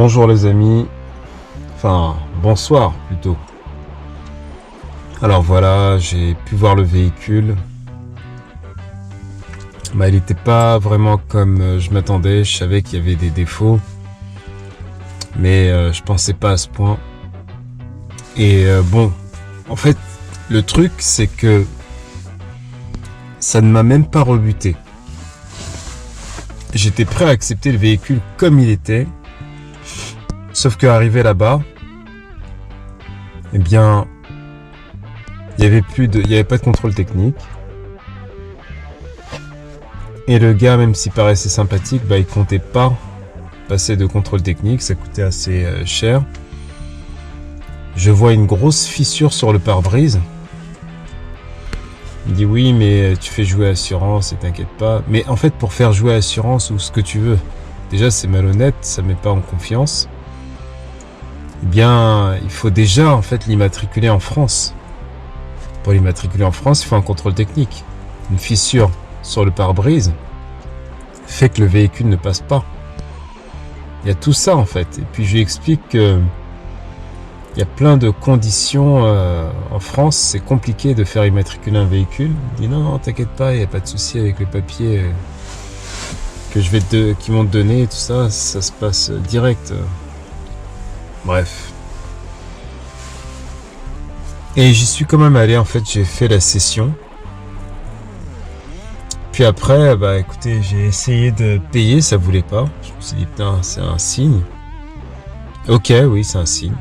Bonjour les amis, enfin bonsoir plutôt. Alors voilà, j'ai pu voir le véhicule. Il n'était pas vraiment comme je m'attendais, je savais qu'il y avait des défauts, mais je pensais pas à ce point. Et bon, en fait, le truc c'est que ça ne m'a même pas rebuté. J'étais prêt à accepter le véhicule comme il était. Sauf qu'arrivé là-bas, eh bien, il y avait pas de contrôle technique. Et le gars, même s'il paraissait sympathique, il comptait pas passer de contrôle technique, ça coûtait assez cher. Je vois une grosse fissure sur le pare-brise. Il dit oui, mais tu fais jouer assurance et t'inquiète pas. Mais en fait, pour faire jouer assurance ou ce que tu veux, déjà c'est malhonnête, ça met pas en confiance. Eh bien, il faut déjà en fait l'immatriculer en France. Pour l'immatriculer en France, il faut un contrôle technique. Une fissure sur le pare-brise fait que le véhicule ne passe pas. Il y a tout ça en fait. Et puis je lui explique que il y a plein de conditions en France. C'est compliqué de faire immatriculer un véhicule. Il dit non, t'inquiète pas, il n'y a pas de souci avec les papiers que qu'ils vont te donner et tout ça. Ça se passe direct. Bref. Et j'y suis quand même allé, en fait, j'ai fait la session. Puis après, écoutez, j'ai essayé de payer, ça voulait pas. Je me suis dit, putain, c'est un signe. Ok, oui, c'est un signe.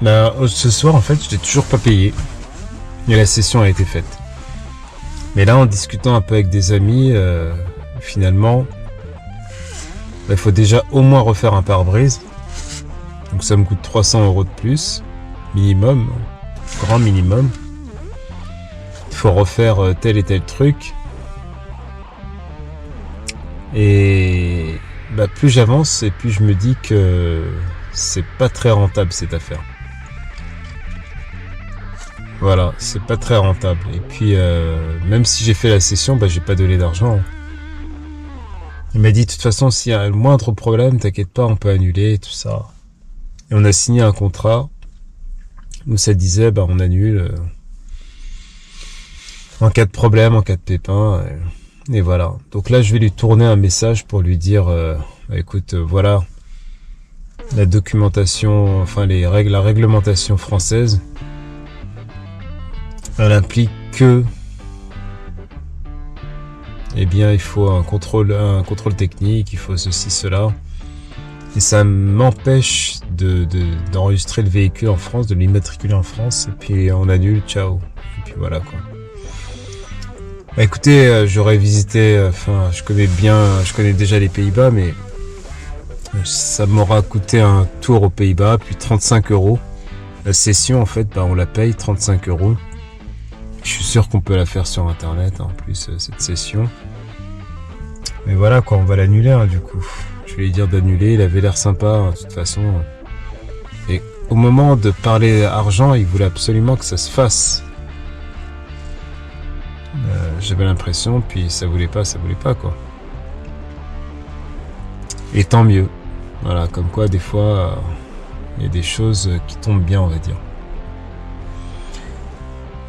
Ce soir, en fait, je n'ai toujours pas payé. Et la session a été faite. Mais là, en discutant un peu avec des amis, finalement, il faut déjà au moins refaire un pare-brise. Donc ça me coûte 300 € de plus, minimum, grand minimum. Il faut refaire tel et tel truc. Et plus j'avance et plus je me dis que c'est pas très rentable cette affaire. Voilà, c'est pas très rentable. Et puis même si j'ai fait la session, j'ai pas donné d'argent. Il m'a dit, de toute façon, s'il y a le moindre problème, t'inquiète pas, on peut annuler, tout ça. Et on a signé un contrat où ça disait, on annule en cas de problème, en cas de pépin. Et voilà. Donc là, je vais lui tourner un message pour lui dire, écoute, voilà, la documentation, enfin la réglementation française, elle implique que eh bien, il faut un contrôle technique, il faut ceci, cela. Et ça m'empêche d'enregistrer le véhicule en France, de l'immatriculer en France, et puis on annule, ciao. Et puis voilà, quoi. Écoutez, j'aurais visité, je connais déjà les Pays-Bas, mais ça m'aura coûté un tour aux Pays-Bas, puis 35 €. La session, en fait, on la paye 35 €. Je suis sûr qu'on peut la faire sur internet, en plus, cette session. Mais voilà, quoi, on va l'annuler, du coup. Je vais lui dire d'annuler, il avait l'air sympa, de toute façon. Et au moment de parler argent, il voulait absolument que ça se fasse. J'avais l'impression, puis ça voulait pas, quoi. Et tant mieux. Voilà, comme quoi, des fois, il y a des choses qui tombent bien, on va dire.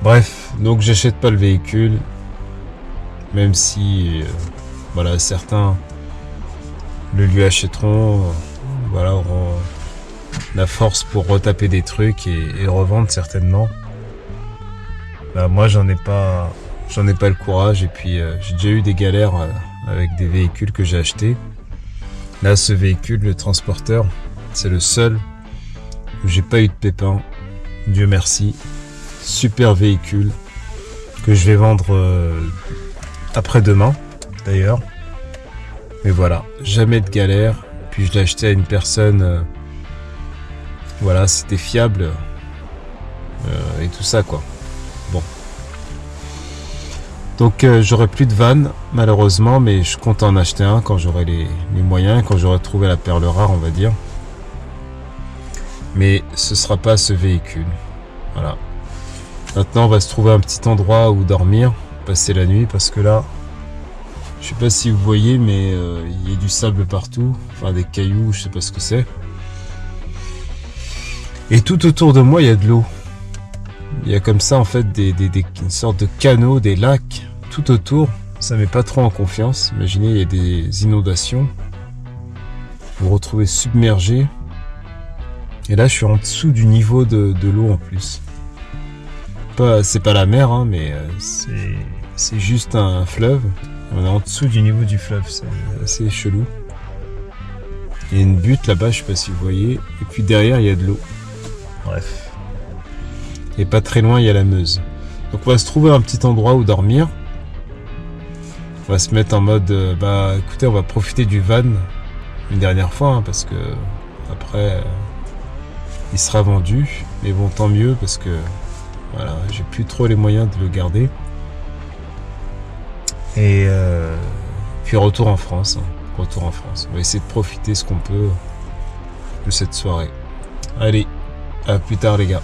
Bref, donc j'achète pas le véhicule, même si certains le lui achèteront, auront la force pour retaper des trucs et revendre certainement. Moi j'en ai pas le courage, et puis j'ai déjà eu des galères avec des véhicules que j'ai achetés. Là, ce véhicule, le transporteur, c'est le seul où j'ai pas eu de pépin, Dieu merci. Super véhicule que je vais vendre après-demain d'ailleurs. Mais voilà, jamais de galère. Puis je l'ai acheté à une personne, c'était fiable et tout ça, quoi. Bon. Donc j'aurai plus de van malheureusement, mais je compte en acheter un quand j'aurai les moyens, quand j'aurai trouvé la perle rare, on va dire. Mais ce sera pas ce véhicule. Voilà. Maintenant, on va se trouver un petit endroit où dormir, passer la nuit, parce que là, Je sais pas si vous voyez, mais il y a du sable partout, enfin des cailloux, je sais pas ce que c'est. Et tout autour de moi, il y a de l'eau. Il y a comme ça en fait une sorte de canaux, des lacs tout autour. Ça met pas trop en confiance. Imaginez, il y a des inondations. Vous vous retrouvez submergé. Et là, je suis en dessous du niveau de l'eau en plus. C'est pas la mer, hein, mais c'est juste un fleuve. On est en dessous du niveau du fleuve, c'est assez chelou. Il y a une butte là-bas, je sais pas si vous voyez. Et puis derrière, il y a de l'eau. Bref. Et pas très loin, il y a la Meuse. Donc on va se trouver un petit endroit où dormir. On va se mettre en mode, écoutez, on va profiter du van une dernière fois, hein, parce que après, il sera vendu. Mais bon, tant mieux, parce que voilà, j'ai plus trop les moyens de le garder. Et puis retour en France. Retour en France. On va essayer de profiter ce qu'on peut de cette soirée. Allez, à plus tard les gars.